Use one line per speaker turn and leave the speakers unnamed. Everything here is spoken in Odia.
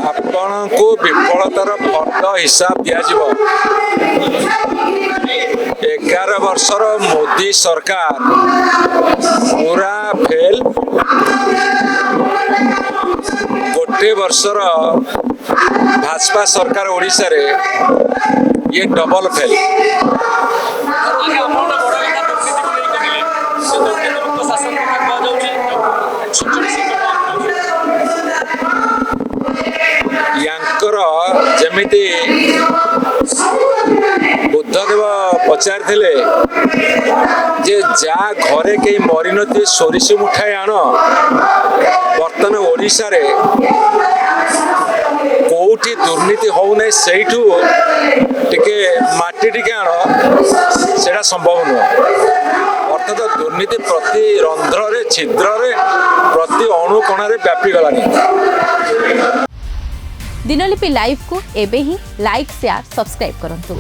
ଆପଣଙ୍କୁ ବିଫଳତାର ଫର୍ଦ୍ଦ ହିସାବ ଦିଆଯିବ। 11 ବର୍ଷର ମୋଦି ସରକାର ପୁରା ଫେଲ୍। 1 ବର୍ଷର ଭାଜପା ସରକାର ଓଡ଼ିଶାରେ ଇଏ ଡବଲ ଫେଲ୍। ୟାଙ୍କର ଯେମିତି ବୁଦ୍ଧଦେବ ପଚାରିଥିଲେ ଯେ ଯା ଘରେ କେହି ମରିନଥିବେ ସୋରିଷ ମୁଠାଏ ଆଣ। ବର୍ତ୍ତମାନ ଓଡ଼ିଶାରେ କୋଉଠି ଦୁର୍ନୀତି ହଉନାହିଁ, ସେଇଠୁ ଟିକେ ମାଟି ଟିକେ ଆଣ, ସେଇଟା ସମ୍ଭବ ନୁହଁ। ଅର୍ଥାତ୍ ଦୁର୍ନୀତି ପ୍ରତି ରନ୍ଧ୍ରରେ ଛିଦ୍ରରେ ପ୍ରତି ଅଣୁକଣାରେ ବ୍ୟାପିଗଲାଣି।
दिनलिपि लाइव को एबे ही लाइक शेयर सब्सक्राइब करंतु।